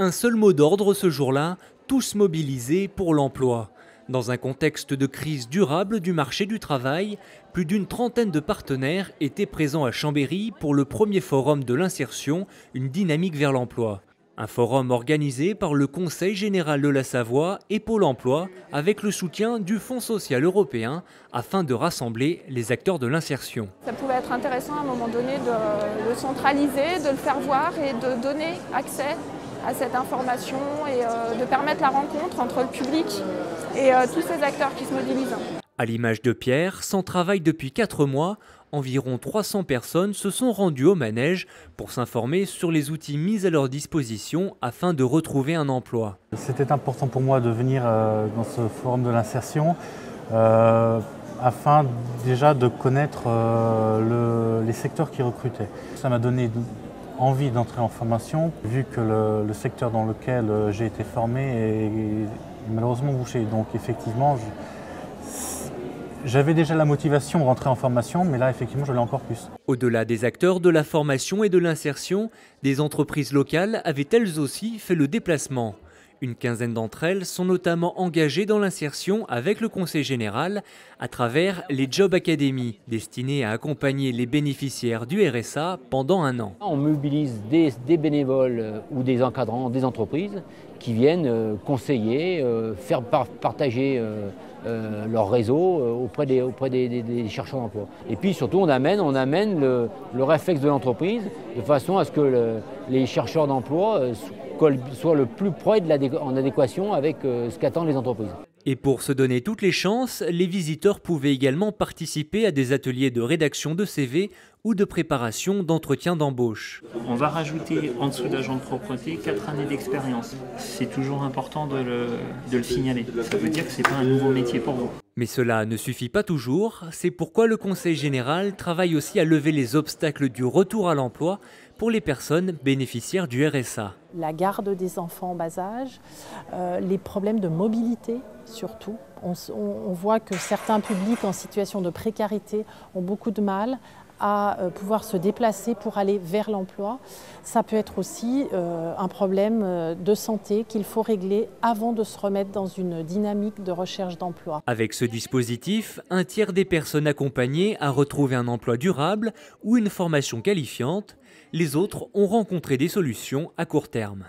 Un seul mot d'ordre ce jour-là, tous mobilisés pour l'emploi. Dans un contexte de crise durable du marché du travail, plus d'une trentaine de partenaires étaient présents à Chambéry pour le premier forum de l'insertion, une dynamique vers l'emploi. Un forum organisé par le Conseil général de la Savoie et Pôle emploi avec le soutien du Fonds social européen afin de rassembler les acteurs de l'insertion. Ça pouvait être intéressant à un moment donné de le centraliser, de le faire voir et de donner accès à cette information et de permettre la rencontre entre le public et tous ces acteurs qui se mobilisent. À l'image de Pierre, sans travail depuis 4 mois, environ 300 personnes se sont rendues au manège pour s'informer sur les outils mis à leur disposition afin de retrouver un emploi. C'était important pour moi de venir dans ce forum de l'insertion afin déjà de connaître les secteurs qui recrutaient. Ça m'a donné envie d'entrer en formation, vu que le secteur dans lequel j'ai été formé est malheureusement bouché. Donc effectivement, j'avais déjà la motivation de rentrer en formation, mais là effectivement je l'ai encore plus. Au-delà des acteurs de la formation et de l'insertion, des entreprises locales avaient elles aussi fait le déplacement. Une quinzaine d'entre elles sont notamment engagées dans l'insertion avec le Conseil général à travers les Job Academy, destinées à accompagner les bénéficiaires du RSA pendant 1 an. On mobilise des bénévoles ou des encadrants des entreprises qui viennent conseiller, faire partager leur réseau auprès des chercheurs d'emploi. Et puis surtout on amène le réflexe de l'entreprise de façon à ce que les chercheurs d'emploi soient le plus près en adéquation avec ce qu'attendent les entreprises. Et pour se donner toutes les chances, les visiteurs pouvaient également participer à des ateliers de rédaction de CV ou de préparation d'entretien d'embauche. On va rajouter en dessous d'agent de propreté 4 années d'expérience. C'est toujours important de le signaler. Ça veut dire que ce n'est pas un nouveau métier pour vous. Mais cela ne suffit pas toujours, c'est pourquoi le Conseil général travaille aussi à lever les obstacles du retour à l'emploi pour les personnes bénéficiaires du RSA. La garde des enfants en bas âge, les problèmes de mobilité surtout. On voit que certains publics en situation de précarité ont beaucoup de mal à pouvoir se déplacer pour aller vers l'emploi. Ça peut être aussi un problème de santé qu'il faut régler avant de se remettre dans une dynamique de recherche d'emploi. Avec ce dispositif, un tiers des personnes accompagnées a retrouvé un emploi durable ou une formation qualifiante. Les autres ont rencontré des solutions à court terme.